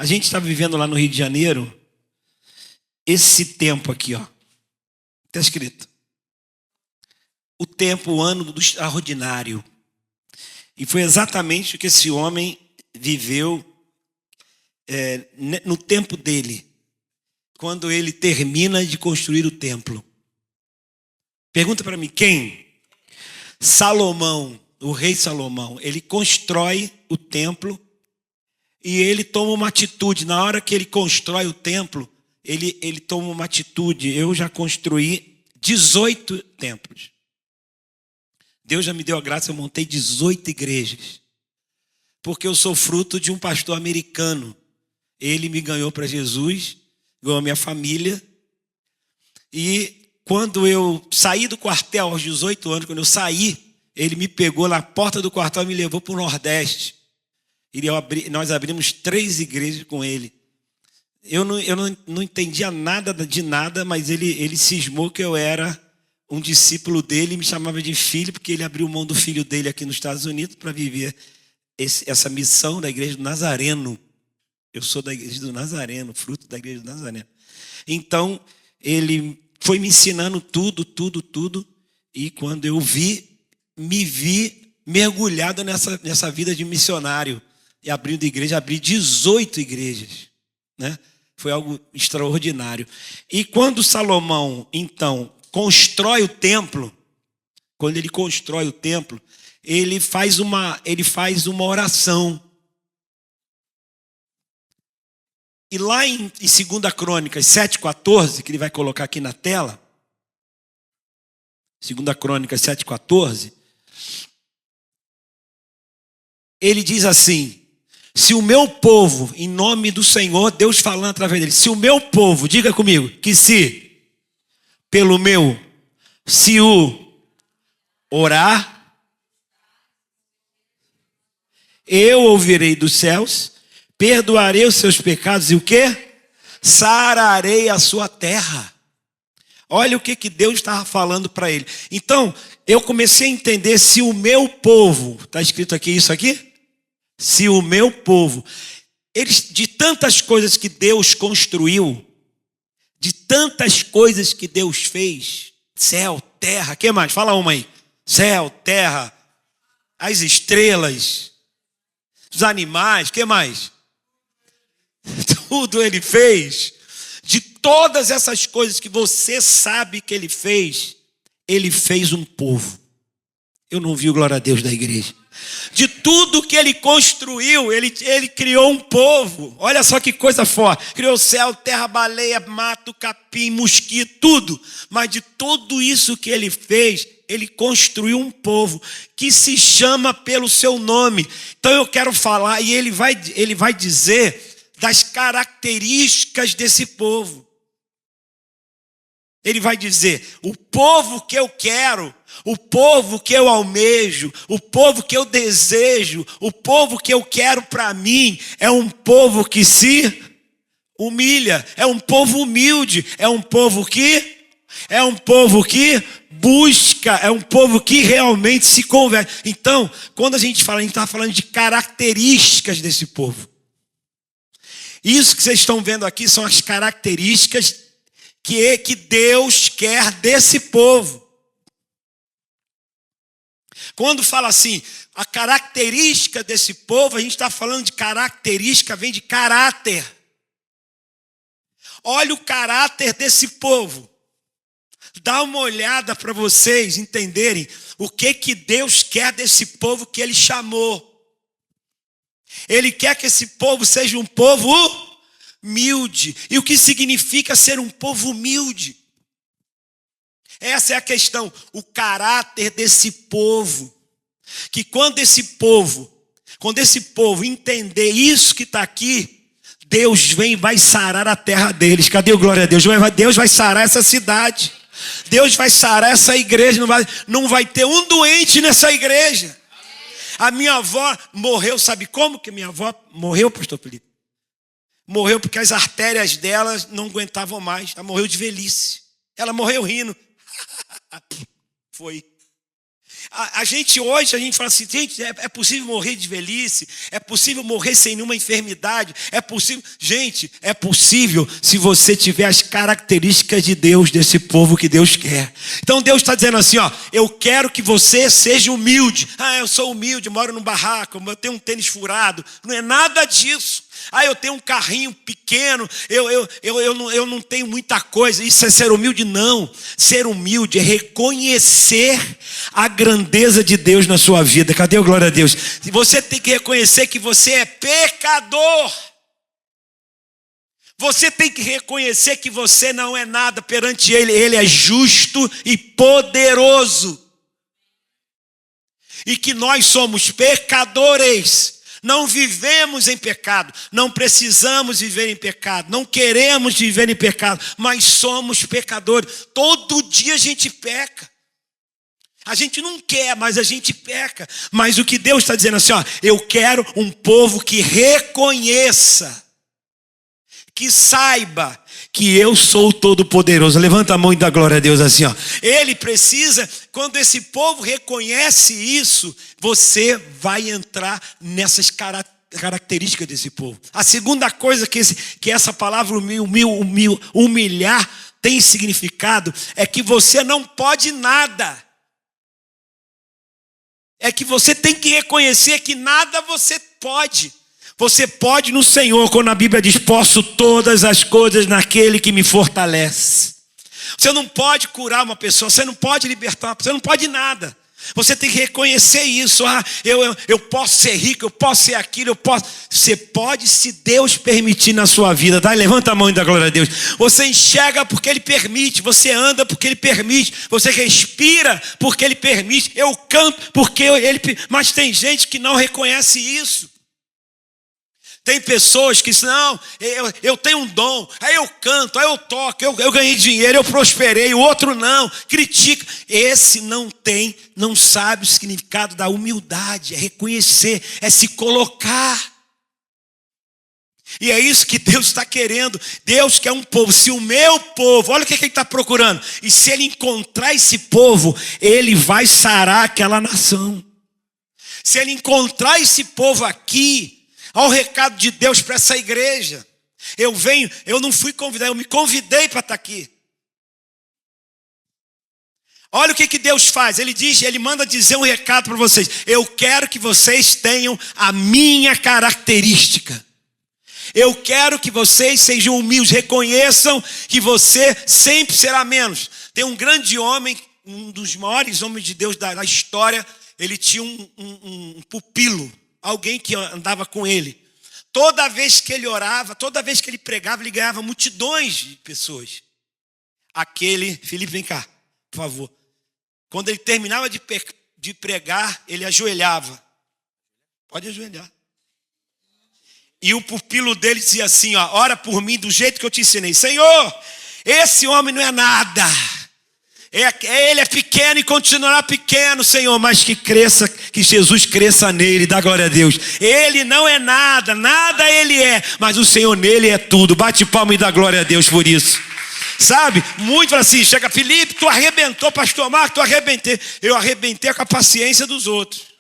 A gente está vivendo lá no Rio de Janeiro esse tempo aqui, ó. Está escrito. O tempo, o ano do extraordinário. E foi exatamente o que esse homem viveu no tempo dele, quando ele termina de construir o templo. Pergunta para mim, quem? Salomão, o rei Salomão. Ele constrói o templo e ele toma uma atitude. Na hora que ele constrói o templo, ele toma uma atitude. Eu já construí 18 templos. Deus já me deu a graça, eu montei 18 igrejas. Porque eu sou fruto de um pastor americano. Ele me ganhou para Jesus, ganhou a minha família. E quando eu saí do quartel aos 18 anos, quando eu saí, ele me pegou na porta do quartel e me levou para o Nordeste. E nós abrimos 3 igrejas com ele. Eu não entendia nada de nada, mas ele cismou que eu era um discípulo dele e me chamava de filho, porque ele abriu mão do filho dele aqui nos Estados Unidos para viver essa missão da igreja do Nazareno. Eu sou da igreja do Nazareno, fruto da igreja do Nazareno. Então, ele foi me ensinando tudo. E quando eu me vi mergulhado nessa vida de missionário. E abrindo igreja, abri 18 igrejas, né? Foi algo extraordinário. E quando Salomão, então, constrói o templo, quando ele constrói o templo, ele faz uma oração. E lá em 2 Crônicas 7,14, que ele vai colocar aqui na tela, 2 Crônicas 7,14, ele diz assim: se o meu povo, em nome do Senhor, Deus falando através dele, se o meu povo, diga comigo, que se o orar, eu ouvirei dos céus, perdoarei os seus pecados e o quê? Sararei a sua terra. Olha o que Deus estava falando para ele. Então, eu comecei a entender, se o meu povo, está escrito aqui isso aqui? Se o meu povo, de tantas coisas que Deus construiu, de tantas coisas que Deus fez, céu, terra, o que mais? Fala uma aí. Céu, terra, as estrelas, os animais, o que mais? Tudo ele fez. De todas essas coisas que você sabe que ele fez um povo. Eu não vi o glória a Deus da igreja. De tudo que ele construiu, ele criou um povo. Olha só que coisa forte. Criou céu, terra, baleia, mato, capim, mosquito, tudo. Mas de tudo isso que ele fez, ele construiu um povo que se chama pelo seu nome. Então eu quero falar, e ele vai dizer das características desse povo. Ele vai dizer, o povo que eu quero, o povo que eu almejo, o povo que eu desejo, o povo que eu quero para mim, é um povo que se humilha, é um povo humilde, é um povo que busca, é um povo que realmente se converte. Então, quando a gente está falando de características desse povo. Isso que vocês estão vendo aqui são as características que Deus quer desse povo. Quando fala assim, a característica desse povo, a gente está falando de característica, vem de caráter. Olha o caráter desse povo. Dá uma olhada para vocês entenderem o que Deus quer desse povo que ele chamou. Ele quer que esse povo seja um povo humilde. E o que significa ser um povo humilde? Essa é a questão, o caráter desse povo. Que quando esse povo entender isso que está aqui, Deus vem e vai sarar a terra deles. Cadê o glória a Deus? Deus vai sarar essa cidade. Deus vai sarar essa igreja. Não vai ter um doente nessa igreja. A minha avó morreu, sabe como que minha avó morreu, pastor Felipe? Morreu porque as artérias dela não aguentavam mais. Ela morreu de velhice. Ela morreu rindo. Foi. A gente hoje, a gente fala assim, gente, é possível morrer de velhice, é possível morrer sem nenhuma enfermidade, é possível. Gente, é possível se você tiver as características de Deus, desse povo que Deus quer. Então Deus está dizendo assim, ó, eu quero que você seja humilde. Ah, eu sou humilde, moro num barraco, eu tenho um tênis furado. Não é nada disso. Ah, eu tenho um carrinho pequeno, eu não tenho muita coisa. Isso é ser humilde? Não. Ser humilde é reconhecer a grandeza de Deus na sua vida. Cadê o glória a Deus? Você tem que reconhecer que você é pecador. Você tem que reconhecer que você não é nada perante Ele. Ele é justo e poderoso. E que nós somos pecadores. Não vivemos em pecado, não precisamos viver em pecado, não queremos viver em pecado, mas somos pecadores. Todo dia a gente peca. A gente não quer, mas a gente peca. Mas o que Deus está dizendo assim, ó, eu quero um povo que reconheça, que saiba que eu sou o Todo-Poderoso. Levanta a mão e dá glória a Deus assim, ó. Ele precisa, quando esse povo reconhece isso, você vai entrar nessas características desse povo. A segunda coisa que essa palavra humilhar tem significado é que você não pode nada. É que você tem que reconhecer que nada você pode. Você pode no Senhor, quando a Bíblia diz, posso todas as coisas naquele que me fortalece. Você não pode curar uma pessoa, você não pode libertar uma pessoa, você não pode nada. Você tem que reconhecer isso. Ah, eu posso ser rico, eu posso ser aquilo, eu posso. Você pode, se Deus permitir na sua vida. Tá? Levanta a mão e dá glória a Deus. Você enxerga porque Ele permite, você anda porque Ele permite, você respira porque Ele permite, eu canto porque Ele permite. Mas tem gente que não reconhece isso. Tem pessoas que dizem, não, eu tenho um dom, aí eu canto, aí eu toco, eu ganhei dinheiro, eu prosperei, o outro não, critica. Esse não sabe o significado da humildade, é reconhecer, é se colocar. E é isso que Deus está querendo. Deus quer um povo. Se o meu povo, olha o que ele está procurando. E se ele encontrar esse povo, ele vai sarar aquela nação. Se ele encontrar esse povo aqui, olha o recado de Deus para essa igreja. Eu não fui convidado, eu me convidei para estar aqui. Olha o que Deus faz. Ele manda dizer um recado para vocês. Eu quero que vocês tenham a minha característica. Eu quero que vocês sejam humildes, reconheçam que você sempre será menos. Tem um grande homem, um dos maiores homens de Deus da história, ele tinha um pupilo. Alguém que andava com ele. Toda vez que ele orava, toda vez que ele pregava, ele ganhava multidões de pessoas. Felipe, vem cá, por favor. Quando ele terminava de pregar, ele ajoelhava. Pode ajoelhar. E o pupilo dele dizia assim, ó, ora por mim do jeito que eu te ensinei. Senhor, esse homem não é nada. Ele é pequeno e continuará pequeno, Senhor, mas que cresça, que Jesus cresça nele, dá glória a Deus. Ele não é nada, nada ele é, mas o Senhor nele é tudo. Bate palma e dá glória a Deus por isso. Sabe, muito fala assim, chega, Felipe, tu arrebentou, pastor Marco, tu arrebentei. Eu arrebentei com a paciência dos outros.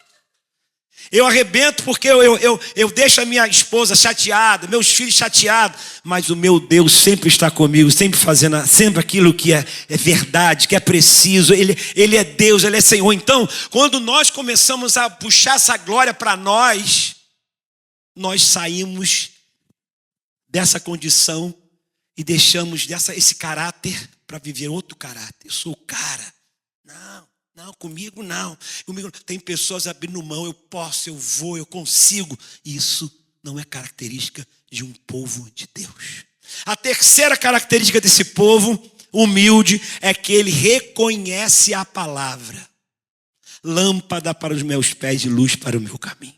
Eu arrebento porque eu deixo a minha esposa chateada, meus filhos chateados, mas o meu Deus sempre está comigo, sempre fazendo sempre aquilo que é verdade, que é preciso. Ele é Deus, Ele é Senhor. Então, quando nós começamos a puxar essa glória para nós saímos dessa condição e deixamos esse caráter para viver outro caráter. Eu sou o cara. Não, comigo não. Tem pessoas abrindo mão, eu posso, eu vou, eu consigo. Isso não é característica de um povo de Deus. A terceira característica desse povo humilde é que ele reconhece a palavra. Lâmpada para os meus pés e luz para o meu caminho.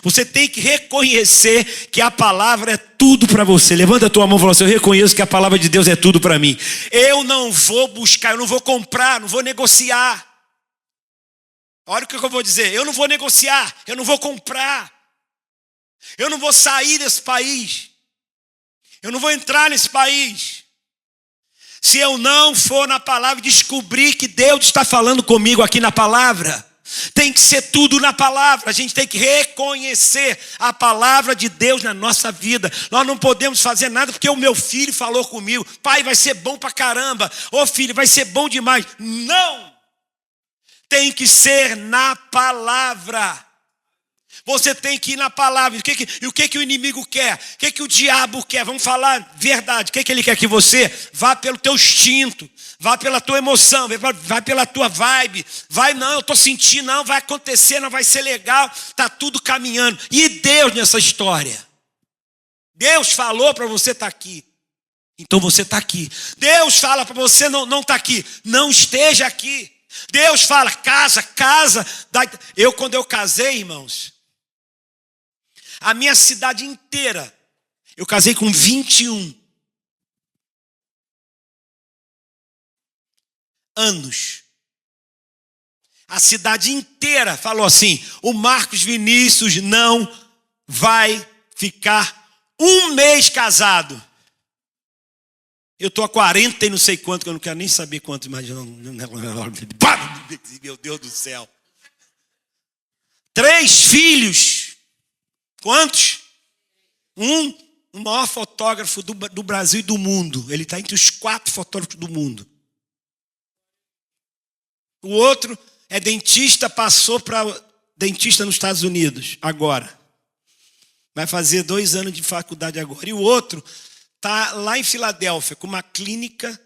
Você tem que reconhecer que a palavra é tudo para você. Levanta a tua mão e fala assim, eu reconheço que a palavra de Deus é tudo para mim. Eu não vou buscar, eu não vou comprar, não vou negociar. Olha o que eu vou dizer, eu não vou negociar, eu não vou comprar. Eu não vou sair desse país. Eu não vou entrar nesse país. Se eu não for na palavra e descobrir que Deus está falando comigo aqui na palavra, tem que ser tudo na palavra. A gente tem que reconhecer a palavra de Deus na nossa vida. Nós não podemos fazer nada porque o meu filho falou comigo. Pai, vai ser bom pra caramba. Ô filho, vai ser bom demais. Não! Tem que ser na palavra. Você tem que ir na palavra. E o que o inimigo quer? O que o diabo quer? Vamos falar verdade. O que ele quer? Que você vá pelo teu instinto, vá pela tua emoção, vá pela tua vibe. Vai, não, eu estou sentindo, não, vai acontecer, não vai ser legal. Está tudo caminhando. E Deus nessa história? Deus falou para você estar aqui. Então você está aqui. Deus fala para você não estar aqui. Não esteja aqui. Deus fala, casa. Quando eu casei, irmãos, a minha cidade inteira, eu casei com 21 anos. A cidade inteira falou assim: o Marcos Vinícius não vai ficar um mês casado. Eu estou há 40 e não sei quanto, que eu não quero nem saber quanto, imagina. Meu Deus do céu. 3 filhos. Quantos? O maior fotógrafo do Brasil e do mundo. Ele está entre os 4 fotógrafos do mundo. O outro é dentista, passou para dentista nos Estados Unidos, agora. Vai fazer 2 anos de faculdade agora. E o outro está lá em Filadélfia, com uma clínica,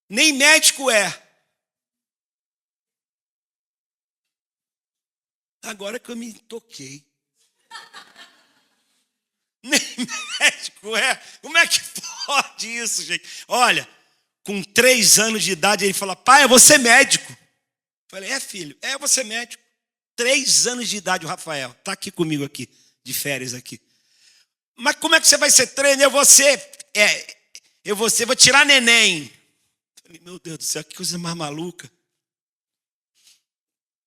nem médico é. Agora que eu me toquei. Nem médico é. Como é que pode isso, gente? Olha, com 3 anos de idade, ele fala: pai, eu vou ser médico. Eu falei: filho, eu vou ser médico. 3 anos de idade, o Rafael. Está aqui comigo aqui, de férias aqui. Mas como é que você vai ser treino? Eu vou tirar neném. Eu falei: meu Deus do céu, que coisa mais maluca.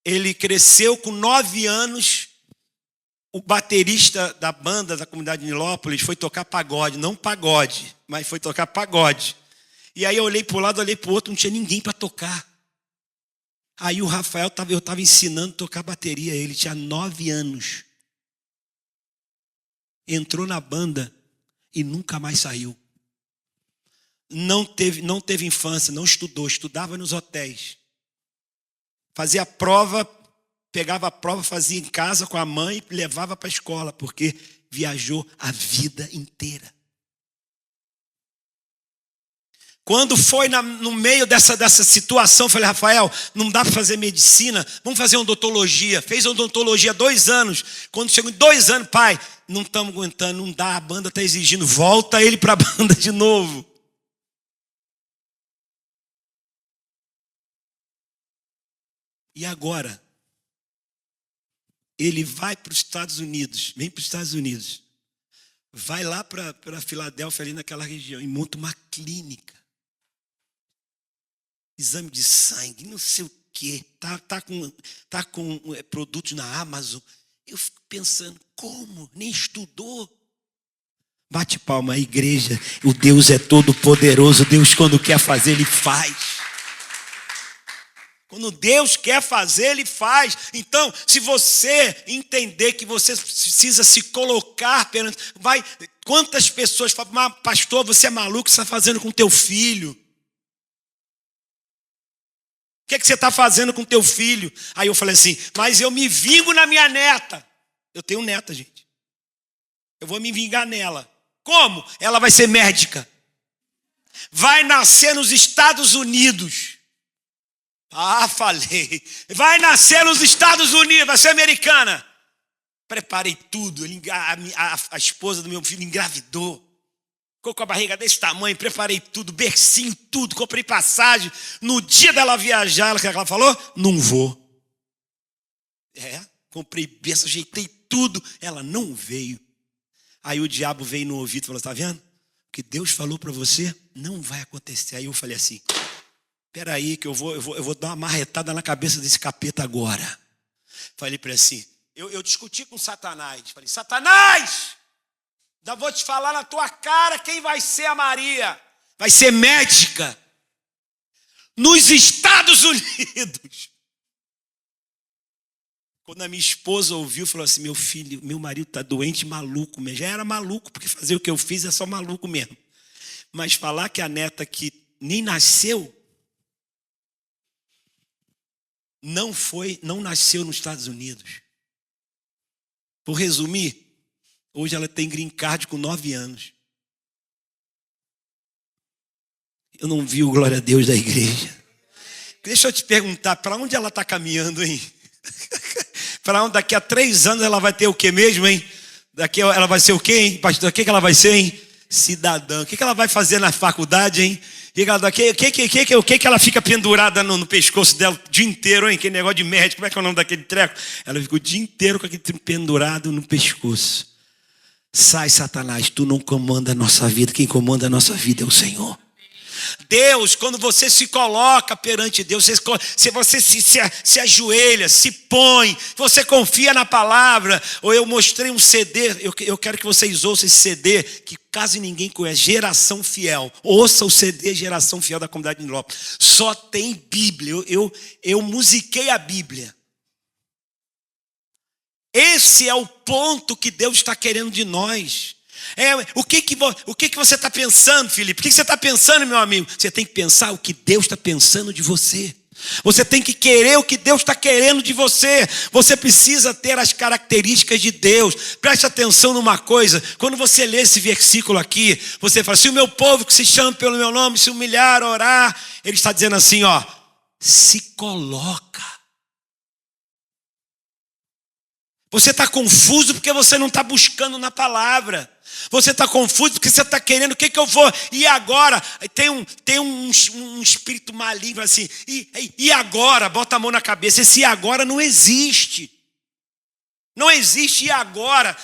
Ele cresceu com 9 anos. O baterista da banda da comunidade de Nilópolis foi tocar pagode. Não pagode, mas foi tocar pagode. E aí eu olhei para um lado, olhei para o outro, não tinha ninguém para tocar. Aí o Rafael, eu estava ensinando a tocar bateria. Ele tinha 9 anos. Entrou na banda e nunca mais saiu. Não teve infância, não estudou, estudava nos hotéis. Fazia a prova, pegava a prova, fazia em casa com a mãe e levava para a escola, porque viajou a vida inteira. Quando foi no meio dessa situação, falei: Rafael, não dá para fazer medicina, vamos fazer odontologia. Fez odontologia 2 anos. Quando chegou em 2 anos, pai, não estamos aguentando, não dá, a banda está exigindo, volta ele para a banda de novo. E agora, ele vai para os Estados Unidos, vem para os Estados Unidos, vai lá para Filadélfia, ali naquela região, e monta uma clínica. Exame de sangue, não sei o quê, tá com produtos na Amazon. Eu fico pensando, como? Nem estudou? Bate palma, a igreja, o Deus é todo poderoso, Deus quando quer fazer, Ele faz. Quando Deus quer fazer, Ele faz. Então, se você entender que você precisa se colocar perante... Quantas pessoas falam: pastor, você é maluco, o que você está fazendo com teu filho? O que é que você está fazendo com teu filho? Aí eu falei assim: mas eu me vingo na minha neta. Eu tenho neta, gente. Eu vou me vingar nela. Como? Ela vai ser médica. Vai nascer nos Estados Unidos. Falei. Vai nascer nos Estados Unidos, vai ser americana. Preparei tudo. A esposa do meu filho engravidou. Ficou com a barriga desse tamanho, preparei tudo, bercinho, tudo, comprei passagem. No dia dela viajar, ela falou: não vou. Comprei berço, ajeitei tudo. Ela não veio. Aí o diabo veio no ouvido e falou: tá vendo? O que Deus falou para você não vai acontecer. Aí eu falei assim: espera aí que eu vou dar uma marretada na cabeça desse capeta agora. Falei para ele assim, eu discuti com Satanás. Falei: Satanás, ainda vou te falar na tua cara quem vai ser a Maria. vai ser médica nos Estados Unidos. Quando a minha esposa ouviu, falou assim: meu filho, meu marido está doente, maluco mesmo. Já era maluco, porque fazer o que eu fiz é só maluco mesmo. Mas falar que a neta que nem nasceu, não nasceu nos Estados Unidos. Por resumir, hoje ela tem green card com 9 anos. Eu não vi o glória a Deus da igreja. Deixa eu te perguntar, para onde ela está caminhando, hein? Para onde daqui a 3 anos ela vai ter o que mesmo, hein? Daqui ela vai ser o quê, hein? Pastor, o que ela vai ser, hein? Cidadã. O que ela vai fazer na faculdade, hein? O que ela fica pendurada no pescoço dela o dia inteiro, hein? Que negócio de médico, como é que é o nome daquele treco? Ela fica o dia inteiro com aquele pendurado no pescoço. Sai, Satanás, tu não comanda a nossa vida. Quem comanda a nossa vida é o Senhor. Deus, quando você se coloca perante Deus, se você se ajoelha, se põe, você confia na palavra. Ou eu mostrei um CD, eu quero que vocês ouçam esse CD, que quase ninguém conhece, Geração Fiel. Ouça o CD Geração Fiel da comunidade de Nilópolis. Só tem Bíblia, eu musiquei a Bíblia. Esse é o ponto que Deus está querendo de nós. O que você está pensando, Felipe? O que você está pensando, meu amigo? Você tem que pensar o que Deus está pensando de você. Você tem que querer o que Deus está querendo de você. Você precisa ter as características de Deus. Preste atenção numa coisa. Quando você lê esse versículo aqui, você fala: se o meu povo que se chama pelo meu nome se humilhar, orar, ele está dizendo assim, ó, se coloca. Você está confuso porque você não está buscando na palavra. Você está confuso porque você está querendo, o que eu vou? E agora? Tem um espírito maligno assim, e agora? Bota a mão na cabeça. Esse agora não existe. Não existe e agora.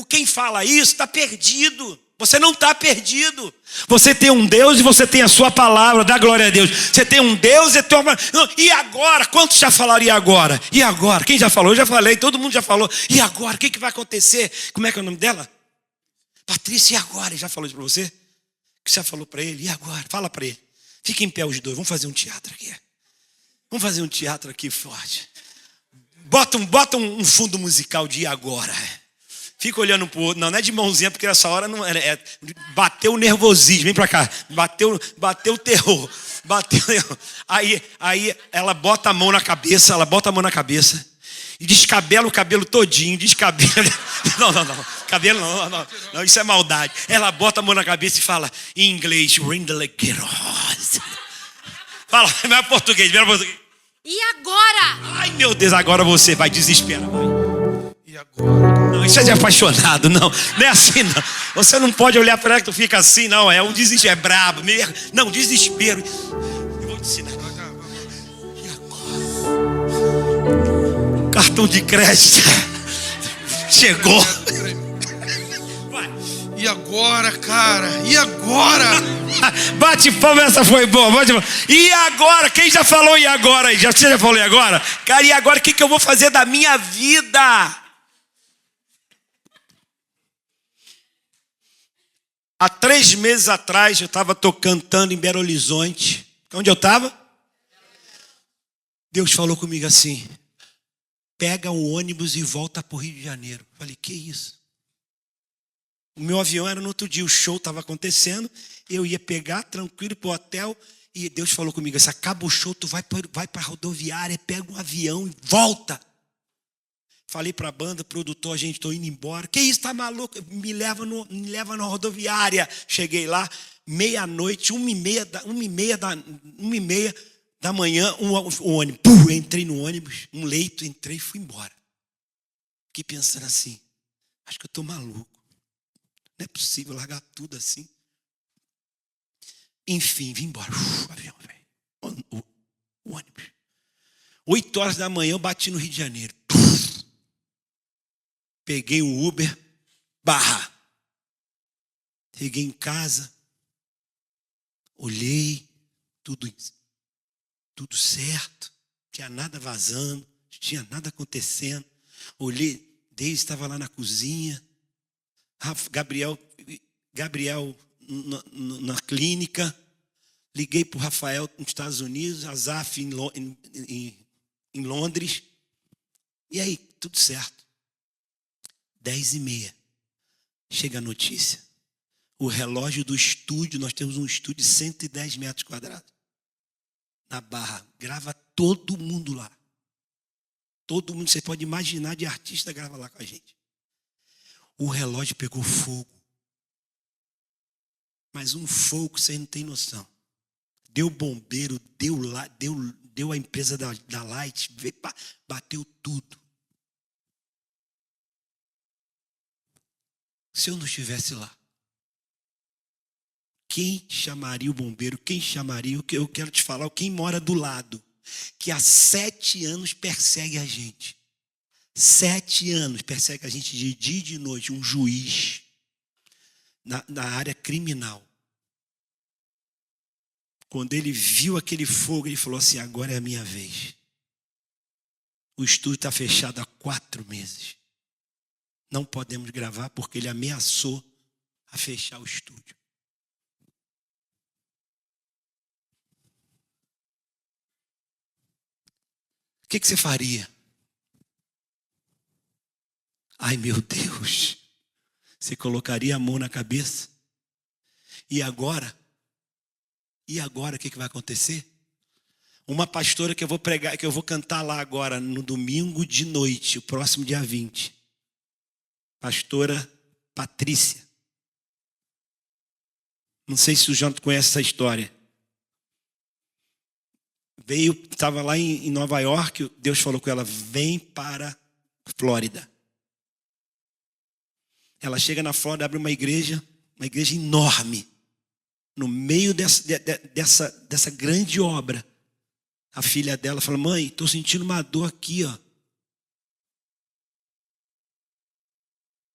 Quem fala isso está perdido. Você não está perdido. Você tem um Deus e você tem a sua palavra. Dá glória a Deus. Você tem um Deus e tem uma... E agora? Quantos já falaram e agora? E agora? Quem já falou? Eu já falei, todo mundo já falou. E agora? O que vai acontecer? Como é que é o nome dela? Patrícia, e agora? Ele já falou isso para você? O que você falou para ele? E agora? Fala para ele. Fica em pé os dois. Vamos fazer um teatro aqui. Vamos fazer um teatro aqui forte. Bota um fundo musical de e agora. Fica olhando pro outro. Não é de mãozinha, porque nessa hora não bateu o nervosismo. Vem pra cá. Bateu o terror. Aí ela bota a mão na cabeça. E descabela o cabelo todinho. Descabela. Não. Cabelo não. Isso é maldade. Ela bota a mão na cabeça e fala em inglês. Fala, não é português. E agora? Ai, meu Deus, agora você vai desesperar. E agora? Não, isso é de apaixonado, não é assim não. Você não pode olhar para ela que tu fica assim, não. É um desespero, é brabo. Não, desespero. Eu vou te ensinar. E agora? Cartão de crédito. Chegou. Vai. E agora, cara? E agora? Bate palma, essa foi boa. Bate palma. E agora? Quem já falou e agora? Você já falou e agora? Cara, e agora o que eu vou fazer da minha vida? Há 3 meses atrás, eu estava cantando em Belo Horizonte. Onde eu estava? Deus falou comigo assim: pega um ônibus e volta para o Rio de Janeiro. Eu falei, que isso? O meu avião era no outro dia, o show estava acontecendo. Eu ia pegar tranquilo para o hotel. E Deus falou comigo assim: acaba o show, tu vai para a rodoviária, pega um avião e volta. Falei para a banda, produtor, gente, estou indo embora. Que isso, tá maluco? Me leva na rodoviária. Cheguei lá, meia-noite, 1h30 da manhã, um ônibus. Entrei no ônibus, um leito, entrei e fui embora. Fiquei pensando assim, acho que eu estou maluco. Não é possível largar tudo assim. Enfim, vim embora. Avião, o ônibus. 8 horas da manhã, eu bati no Rio de Janeiro. Peguei um Uber, Barra. Cheguei em casa, olhei, tudo certo, não tinha nada vazando, não tinha nada acontecendo. Olhei, Deise estava lá na cozinha. Gabriel na clínica. Liguei para o Rafael nos Estados Unidos, a Zaf em Londres. E aí, tudo certo. 10h30. Chega a notícia. O relógio do estúdio, nós temos um estúdio de 110 metros quadrados. Na Barra. Grava todo mundo lá. Todo mundo, você pode imaginar, de artista grava lá com a gente. O relógio pegou fogo. Mas um fogo que vocês não têm noção. Deu bombeiro, deu a empresa da Light, bateu tudo. Se eu não estivesse lá, quem chamaria o bombeiro? Quem chamaria? Eu quero te falar, quem mora do lado, que há 7 anos persegue a gente. 7 anos persegue a gente de dia e de noite, um juiz na área criminal. Quando ele viu aquele fogo, ele falou assim: agora é a minha vez. O estúdio está fechado há 4 meses. Não podemos gravar porque ele ameaçou a fechar o estúdio. O que você faria? Ai, meu Deus. Você colocaria a mão na cabeça? E agora? O que vai acontecer? Uma pastora que eu vou pregar, que eu vou cantar lá agora, no domingo de noite, o próximo dia 20. Pastora Patrícia. Não sei se o Janto conhece essa história. Estava lá em Nova York, Deus falou com ela: vem para Flórida. Ela chega na Flórida, abre uma igreja enorme. No meio dessa grande obra, a filha dela fala: mãe, estou sentindo uma dor aqui, ó.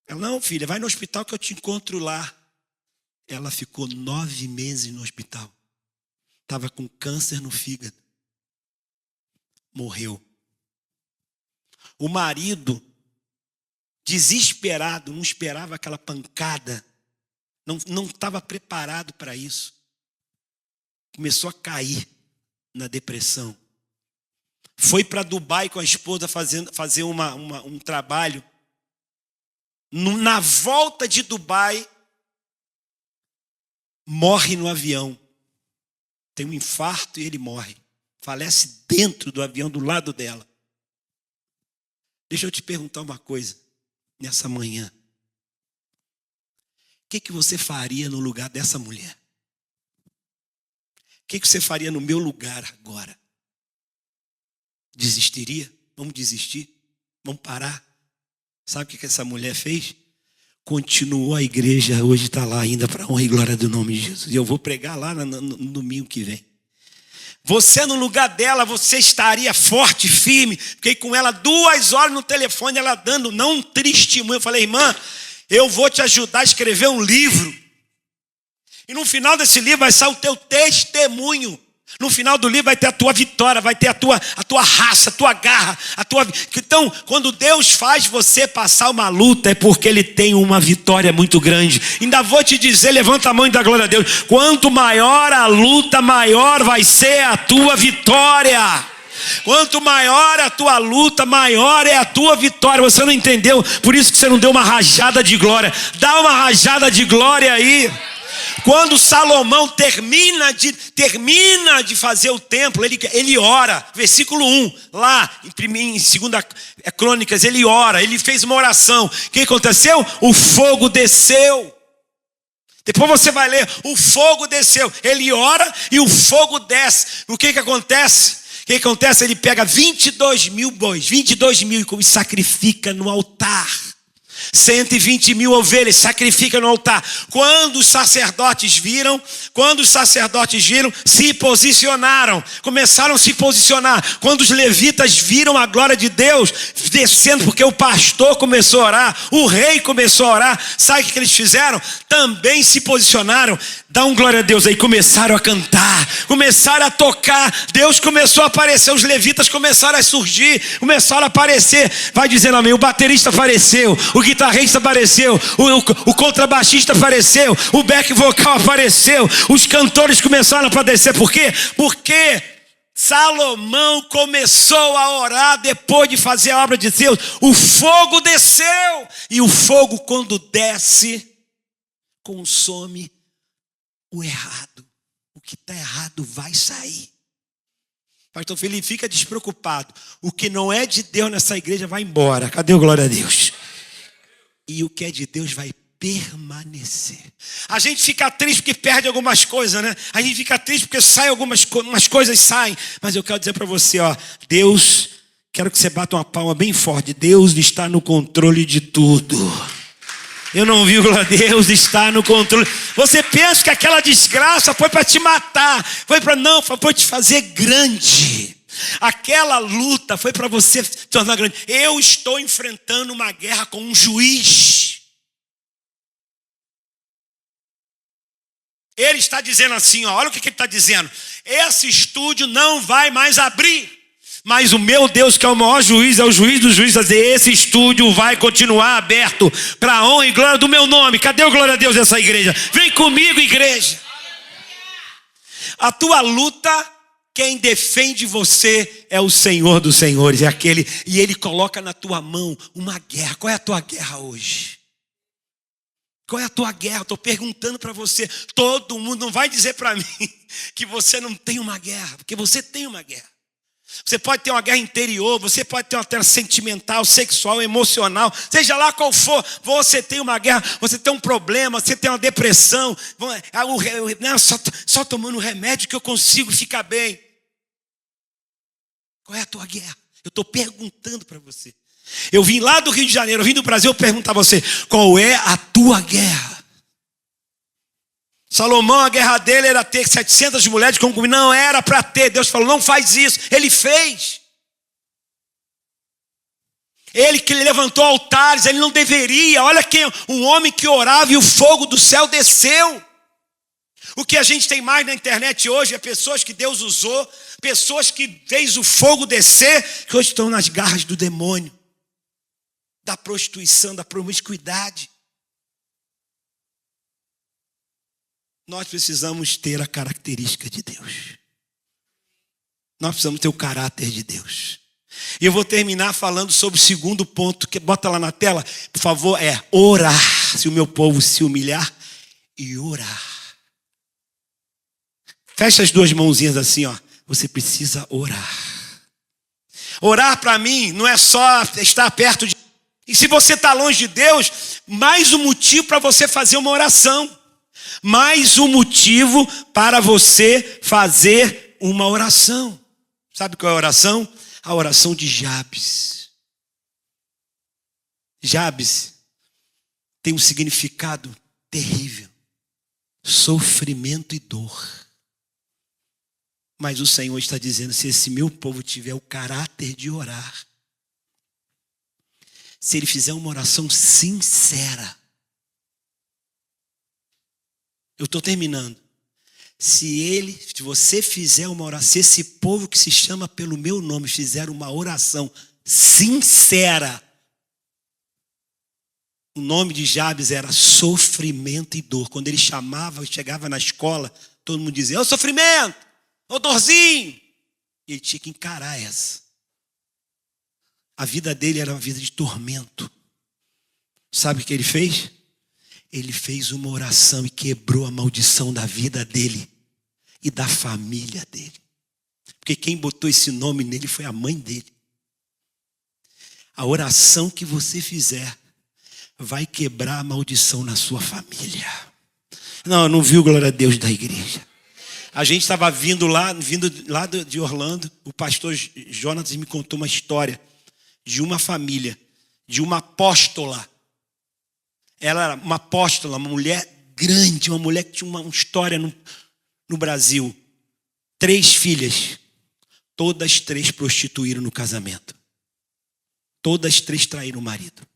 Ela: não, filha, vai no hospital que eu te encontro lá. Ela ficou 9 meses no hospital. Estava com câncer no fígado. Morreu. O marido, desesperado, não esperava aquela pancada. Não estava preparado para isso. Começou a cair na depressão. Foi para Dubai com a esposa fazer um trabalho. Na volta de Dubai, morre no avião. Tem um infarto e ele morre. Falece dentro do avião, do lado dela. Deixa eu te perguntar uma coisa nessa manhã. O que você faria no lugar dessa mulher? O que você faria no meu lugar agora? Desistiria? Vamos desistir? Vamos parar? Sabe o que essa mulher fez? Continuou a igreja, hoje está lá ainda para a honra e glória do nome de Jesus. E eu vou pregar lá no domingo que vem. Você no lugar dela, você estaria forte, firme. Fiquei com ela 2 horas no telefone, ela dando não um testemunho. Eu falei: irmã, eu vou te ajudar a escrever um livro. E no final desse livro vai sair o teu testemunho. No final do livro vai ter a tua vitória, vai ter a tua raça, a tua garra, Então, quando Deus faz você passar uma luta, é porque Ele tem uma vitória muito grande. Ainda vou te dizer, levanta a mão e dá glória a Deus. Quanto maior a luta, maior vai ser a tua vitória. Quanto maior a tua luta, maior é a tua vitória. Você não entendeu? Por isso que você não deu uma rajada de glória. Dá uma rajada de glória aí. Quando Salomão termina de fazer o templo, ele ora. Versículo 1, lá em 2 Crônicas, ele ora, ele fez uma oração. O que aconteceu? O fogo desceu. Depois você vai ler, o fogo desceu. Ele ora e o fogo desce. O que acontece? Ele pega 22 mil bois, 22 mil e sacrifica no altar. 120 mil ovelhas, sacrifica no altar. Quando os sacerdotes viram, se posicionaram, começaram a se posicionar. Quando os levitas viram a glória de Deus descendo, porque o pastor começou a orar, o rei começou a orar, sabe o que eles fizeram? Também se posicionaram. Dá um glória a Deus aí. Começaram a cantar, começaram a tocar. Deus começou a aparecer, os levitas começaram a surgir, começaram a aparecer. Vai dizendo amém. O baterista apareceu, o guitarrista apareceu, o contrabaixista apareceu, o back vocal apareceu, os cantores começaram a aparecer. Por quê? Porque Salomão começou a orar depois de fazer a obra de Deus. O fogo desceu, e o fogo, quando desce, consome o errado. O que está errado vai sair. Pastor Felipe, fica despreocupado. O que não é de Deus nessa igreja vai embora. Cadê o glória a Deus? E o que é de Deus vai permanecer. A gente fica triste porque perde algumas coisas, né? A gente fica triste porque sai umas coisas saem. Mas eu quero dizer para você, ó, Deus, quero que você bata uma palma bem forte. Deus está no controle de tudo. Eu não vi, glória a Deus, está no controle. Você pensa que aquela desgraça foi para te matar, foi para te fazer grande. Aquela luta foi para você se tornar grande. Eu estou enfrentando uma guerra com um juiz. Ele está dizendo assim, ó, olha o que ele está dizendo. Esse estúdio não vai mais abrir. Mas o meu Deus, que é o maior juiz, é o juiz dos juízes, vai dizer, esse estúdio vai continuar aberto para a honra e glória do meu nome. Cadê o glória a Deus dessa igreja? Vem comigo, igreja. A tua luta, quem defende você é o Senhor dos senhores, é aquele, e Ele coloca na tua mão uma guerra. Qual é a tua guerra hoje? Qual é a tua guerra? Estou perguntando para você. Todo mundo não vai dizer para mim que você não tem uma guerra, porque você tem uma guerra. Você pode ter uma guerra interior, você pode ter uma guerra sentimental, sexual, emocional, seja lá qual for, você tem uma guerra, você tem um problema, você tem uma depressão, só tomando remédio que eu consigo ficar bem. Qual é a tua guerra? Eu estou perguntando para você. Eu vim lá do Rio de Janeiro, eu vim do Brasil, eu pergunto a você, qual é a tua guerra? Salomão, a guerra dele era ter 700 mulheres de concubina. Não era para ter. Deus falou, não faz isso. Ele fez. Ele que levantou altares, ele não deveria. Olha quem, um homem que orava e o fogo do céu desceu. O que a gente tem mais na internet hoje é pessoas que Deus usou, pessoas que fez o fogo descer, que hoje estão nas garras do demônio, da prostituição, da promiscuidade. Nós precisamos ter a característica de Deus. Nós precisamos ter o caráter de Deus. E eu vou terminar falando sobre o segundo ponto, que bota lá na tela, por favor, é orar. Se o meu povo se humilhar e orar. Fecha as duas mãozinhas assim, ó. Você precisa orar. Orar para mim não é só estar perto de... E se você está longe de Deus, mais um motivo para você fazer uma oração. Mais um motivo para você fazer uma oração. Sabe qual é a oração? A oração de Jabes. Jabes tem um significado terrível. Sofrimento e dor. Mas o Senhor está dizendo, se esse meu povo tiver o caráter de orar, se ele fizer uma oração sincera, eu estou terminando. Se você fizer uma oração, se esse povo que se chama pelo meu nome fizer uma oração sincera, o nome de Jabes era sofrimento e dor. Quando ele chegava na escola, todo mundo dizia, ô sofrimento, ô dorzinho. E ele tinha que encarar essa. A vida dele era uma vida de tormento. Sabe o que ele fez? Ele fez uma oração e quebrou a maldição da vida dele e da família dele. Porque quem botou esse nome nele foi a mãe dele. A oração que você fizer vai quebrar a maldição na sua família. Não viu, glória a Deus, da igreja. A gente estava vindo lá de Orlando, o pastor Jonas me contou uma história de uma família, de uma apóstola. Ela era uma apóstola, uma mulher grande, uma mulher que tinha uma história no Brasil. 3 filhas. Todas 3 prostituíram no casamento. Todas 3 traíram o marido.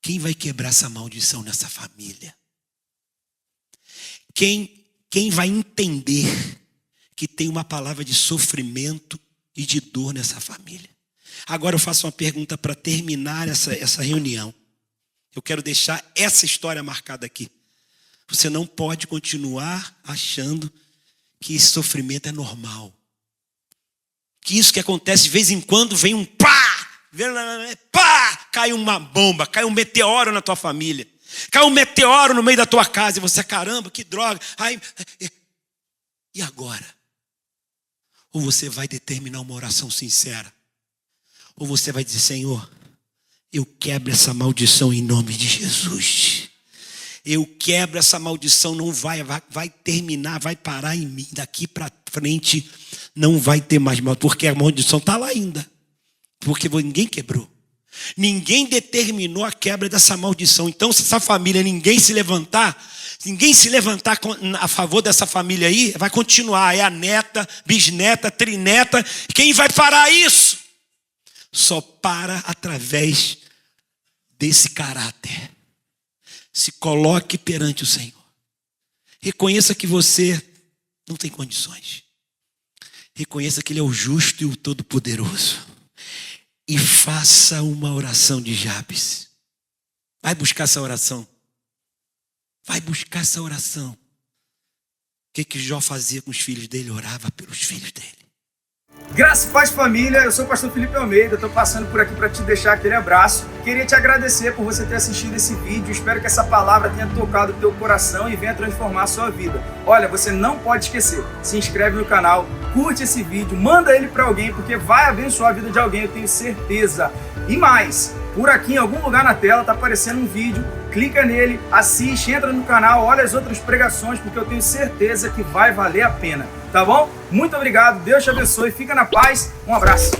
Quem vai quebrar essa maldição nessa família? Quem vai entender que tem uma palavra de sofrimento e de dor nessa família? Agora eu faço uma pergunta para terminar essa reunião. Eu quero deixar essa história marcada aqui. Você não pode continuar achando que esse sofrimento é normal. Que isso que acontece de vez em quando vem um pá, cai uma bomba, cai um meteoro na tua família. Cai um meteoro no meio da tua casa e você, caramba, que droga. E agora? Ou você vai determinar uma oração sincera, ou você vai dizer, Senhor, eu quebro essa maldição em nome de Jesus. Eu quebro essa maldição, não vai terminar, vai parar em mim. Daqui para frente não vai ter mais mal, porque a maldição está lá ainda. Porque ninguém quebrou. Ninguém determinou a quebra dessa maldição. Então, se essa família, ninguém se levantar a favor dessa família aí, vai continuar. É a neta, bisneta, trineta. Quem vai parar isso? Só para através desse caráter. Se coloque perante o Senhor. Reconheça que você não tem condições. Reconheça que Ele é o justo e o todo-poderoso. E faça uma oração de Jabes. Vai buscar essa oração. Vai buscar essa oração. O que Jó fazia com os filhos dele? Orava pelos filhos dele. Graça e paz, família, eu sou o pastor Felipe Almeida, estou passando por aqui para te deixar aquele abraço. Queria te agradecer por você ter assistido esse vídeo, espero que essa palavra tenha tocado o teu coração e venha transformar a sua vida. Olha, você não pode esquecer, se inscreve no canal, curte esse vídeo, manda ele para alguém, porque vai abençoar a vida de alguém, eu tenho certeza. E mais, por aqui em algum lugar na tela está aparecendo um vídeo, clica nele, assiste, entra no canal, olha as outras pregações, porque eu tenho certeza que vai valer a pena, tá bom? Muito obrigado, Deus te abençoe, fica na paz, um abraço.